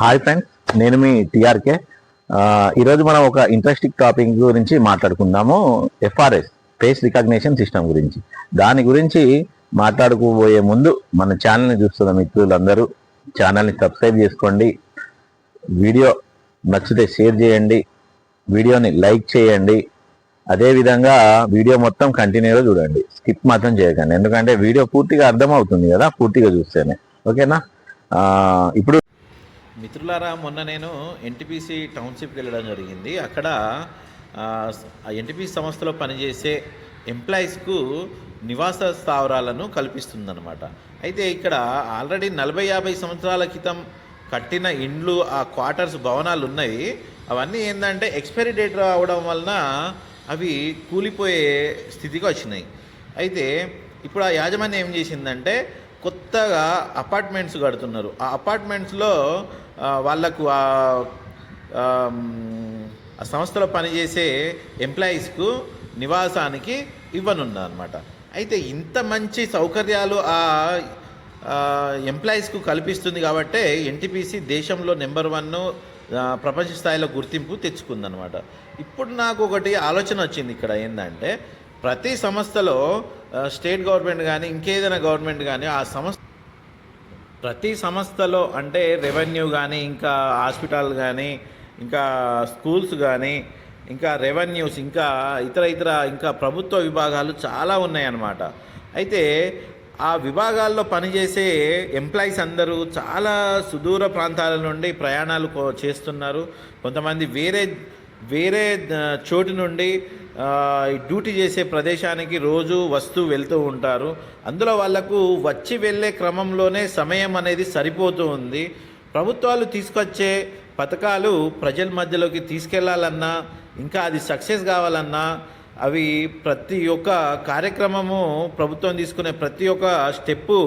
Hi friends, నేను మీ టిఆర్కే. ఈరోజు మనం ఒక ఇంట్రెస్టింగ్ టాపిక్ గురించి మాట్లాడుకుందాము. ఎఫ్ఆర్ఎస్, ఫేస్ రికగ్నిషన్ సిస్టమ్ గురించి. దాని గురించి మాట్లాడుకోబోయే ముందు మన ఛానల్ని చూస్తున్న మిత్రులందరూ ఛానల్ని సబ్స్క్రైబ్ చేసుకోండి. వీడియో నచ్చితే షేర్ చేయండి, వీడియోని లైక్ చేయండి. అదేవిధంగా వీడియో మొత్తం కంటిన్యూగా చూడండి, స్కిప్ మాత్రం చేయకండి. ఎందుకంటే వీడియో పూర్తిగా అర్థమవుతుంది కదా, పూర్తిగా చూస్తేనే. ఓకేనా? ఇప్పుడు మిత్రులారా, మొన్న నేను ఎన్టీపీసీ టౌన్షిప్కి వెళ్ళడం జరిగింది. అక్కడ ఎన్టీపీసీ సంస్థలో పనిచేసే ఎంప్లాయీస్కు నివాస స్థావరాలను కల్పిస్తుందన్నమాట. అయితే ఇక్కడ ఆల్రెడీ 40-50 సంవత్సరాల క్రితం కట్టిన ఇండ్లు, ఆ క్వార్టర్స్ భవనాలు ఉన్నాయి. అవన్నీ ఏంటంటే ఎక్స్పైరీ డేట్ అవడం వలన అవి కూలిపోయే స్థితికి వచ్చినాయి. అయితే ఇప్పుడు ఆ యాజమాన్యం ఏం చేసిందంటే కొత్తగా అపార్ట్మెంట్స్ కడుతున్నారు. ఆ అపార్ట్మెంట్స్లో వాళ్లకు ఆ సంస్థలో పనిచేసే ఎంప్లాయీస్కు నివాసానికి ఇవ్వనున్నదన్నమాట. అయితే ఇంత మంచి సౌకర్యాలు ఆ ఎంప్లాయీస్కు కల్పిస్తుంది కాబట్టే ఎన్టీపీసీ దేశంలో నెంబర్ 1 ప్రపంచ స్థాయిలో గుర్తింపు తెచ్చుకుందనమాట. ఇప్పుడు నాకు ఒకటి ఆలోచన వచ్చింది. ఇక్కడ ఏంటంటే ప్రతి సంస్థలో స్టేట్ గవర్నమెంట్ కానీ ఇంకేదైనా గవర్నమెంట్ కానీ ప్రతి సంస్థలో అంటే రెవెన్యూ కానీ, ఇంకా హాస్పిటల్ కానీ, ఇంకా స్కూల్స్ కానీ, ఇంకా రెవెన్యూస్, ఇంకా ఇతర ఇంకా ప్రభుత్వ విభాగాలు చాలా ఉన్నాయన్నమాట. అయితే ఆ విభాగాల్లో పనిచేసే ఎంప్లాయీస్ అందరూ చాలా సుదూర ప్రాంతాల నుండి ప్రయాణాలు చేస్తున్నారు. కొంతమంది వేరే చోటు నుండి డ్యూటీ చేసే ప్రదేశానికి రోజు వస్తూ వెళ్తూ ఉంటారు. అందులో వాళ్లకు వచ్చి వెళ్ళే క్రమంలోనే సమయం అనేది సరిపోతూ ఉంది. ప్రభుత్వాలు తీసుకొచ్చే పథకాలు ప్రజల మధ్యలోకి తీసుకెళ్లాలన్నా, ఇంకా అది సక్సెస్ కావాలన్నా, అవి ప్రతి ఒక్క కార్యక్రమము, ప్రభుత్వం తీసుకునే ప్రతి ఒక్క స్టెప్పు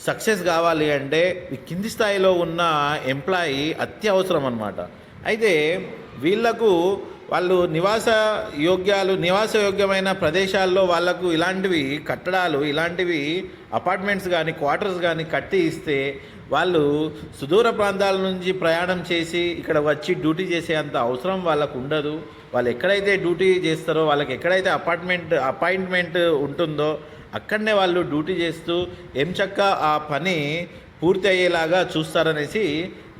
సక్సెస్ కావాలి అంటే ఈ కింది స్థాయిలో ఉన్న ఎంప్లాయీ అత్యవసరం అన్నమాట. అయితే వీళ్లకు వాళ్ళు నివాసయోగ్యమైన ప్రదేశాల్లో వాళ్లకు ఇలాంటివి కట్టడాలు, ఇలాంటివి అపార్ట్మెంట్స్ కానీ క్వార్టర్స్ కానీ కట్టి ఇస్తే వాళ్ళు సుదూర ప్రాంతాల నుంచి ప్రయాణం చేసి ఇక్కడ వచ్చి డ్యూటీ చేసే అంత అవసరం వాళ్ళకు ఉండదు. వాళ్ళు ఎక్కడైతే డ్యూటీ చేస్తారో, వాళ్ళకి ఎక్కడైతే అపాయింట్మెంట్ ఉంటుందో అక్కడనే వాళ్ళు డ్యూటీ చేస్తూ ఎంచక్కా ఆ పని పూర్తి అయ్యేలాగా చూస్తారనేసి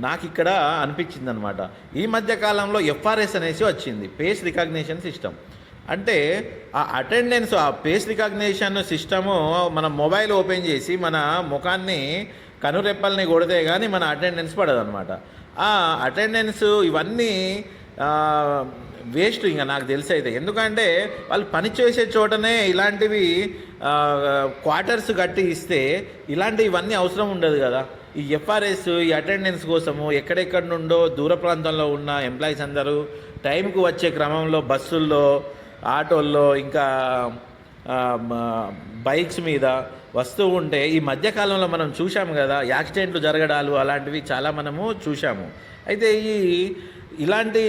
నాకు ఇక్కడ అనిపించింది అనమాట. ఈ మధ్య కాలంలో ఎఫ్ఆర్ఎస్ అనేసి వచ్చింది, ఫేస్ రికగ్నిషన్ సిస్టమ్. అంటే ఆ అటెండెన్స్, ఆ ఫేస్ రికగ్నిషన్ సిస్టము మన మొబైల్ ఓపెన్ చేసి మన ముఖాన్ని కనురెప్పల్ని కొడితే కానీ మన అటెండెన్స్ పడదన్నమాట. ఆ అటెండెన్స్ ఇవన్నీ వేస్ట్ ఇంకా నాకు తెలిసి అయితే. ఎందుకంటే వాళ్ళు పని చేసే చోటనే ఇలాంటివి క్వార్టర్స్ కట్టి ఇస్తే ఇవన్నీ అవసరం ఉండదు కదా. ఈ ఎఫ్ఆర్ఎస్, ఈ అటెండెన్స్ కోసము ఎక్కడెక్కడి నుండో దూర ప్రాంతంలో ఉన్న ఎంప్లాయీస్ అందరూ టైంకు వచ్చే క్రమంలో బస్సుల్లో, ఆటోల్లో, ఇంకా బైక్స్ మీద వస్తూ ఉంటే ఈ మధ్యకాలంలో మనం చూసాము కదా, యాక్సిడెంట్లు జరగడాలు అలాంటివి చాలా మనము చూసాము. అయితే ఇలాంటి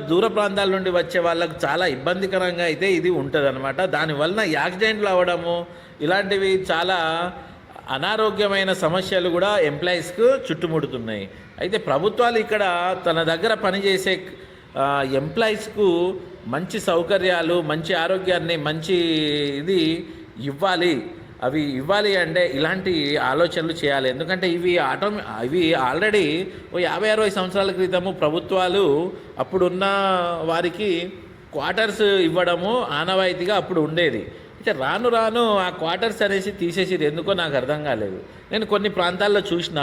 దూర ప్రాంతాల నుండి వచ్చే వాళ్ళకు చాలా ఇబ్బందికరంగా అయితే ఇది ఉంటుంది అనమాట. దానివలన యాక్సిడెంట్లు అవ్వడము, ఇలాంటివి చాలా అనారోగ్యమైన సమస్యలు కూడా ఎంప్లాయీస్కు చుట్టుముడుతున్నాయి. అయితే ప్రభుత్వాలు ఇక్కడ తన దగ్గర పనిచేసే ఎంప్లాయీస్కు మంచి సౌకర్యాలు, మంచి ఆరోగ్యాన్ని, మంచి ఇది ఇవ్వాలి అంటే ఇలాంటి ఆలోచనలు చేయాలి. ఎందుకంటే ఇవి ఆల్రెడీ 50-60 సంవత్సరాల క్రితము ప్రభుత్వాలు అప్పుడున్న వారికి క్వార్టర్స్ ఇవ్వడము ఆనవాయితీగా అప్పుడు ఉండేది. అయితే రాను రాను ఆ క్వార్టర్స్ అనేసి తీసేసిరు. ఎందుకో నాకు అర్థం కాలేదు. నేను కొన్ని ప్రాంతాల్లో చూసిన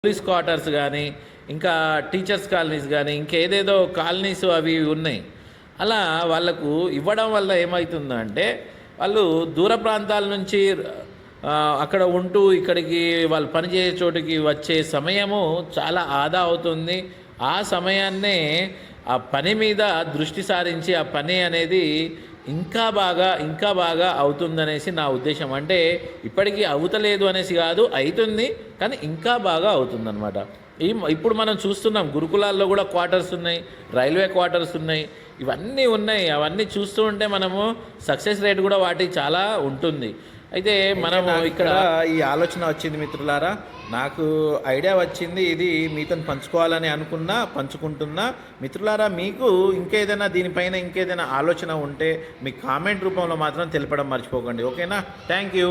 పోలీస్ క్వార్టర్స్ కానీ, ఇంకా టీచర్స్ కాలనీస్ కానీ, ఇంకేదేదో కాలనీస్ అవి ఉన్నాయి. అలా వాళ్లకు ఇవ్వడం వల్ల ఏమవుతుందంటే వాళ్ళు దూర ప్రాంతాల నుంచి అక్కడ ఉంటూ ఇక్కడికి వాళ్ళు పనిచేసే చోటుకి వచ్చే సమయము చాలా ఆదా అవుతుంది. ఆ సమయాన్నే ఆ పని మీద దృష్టి సారించి ఆ పని అనేది ఇంకా బాగా అవుతుందనేసి నా ఉద్దేశం. అంటే ఇప్పటికీ అవుతలేదు అనేసి కాదు, అవుతుంది, కానీ ఇంకా బాగా అవుతుందన్నమాట. ఇప్పుడు మనం చూస్తున్నాం, గురుకులాల్లో కూడా క్వార్టర్స్ ఉన్నాయి, రైల్వే క్వార్టర్స్ ఉన్నాయి, ఇవన్నీ ఉన్నాయి. అవన్నీ చూస్తూ ఉంటే మనము సక్సెస్ రేట్ కూడా వాటి చాలా ఉంటుంది. అయితే మనం ఇక్కడ ఈ ఆలోచన వచ్చింది మిత్రులారా, నాకు ఐడియా వచ్చింది, ఇది మీతో పంచుకోవాలని పంచుకుంటున్నా. మిత్రులారా, మీకు ఇంకేదైనా దీనిపైన ఇంకేదైనా ఆలోచన ఉంటే మీ కామెంట్ రూపంలో మాత్రం తెలపడం మర్చిపోకండి. ఓకేనా? Thank you.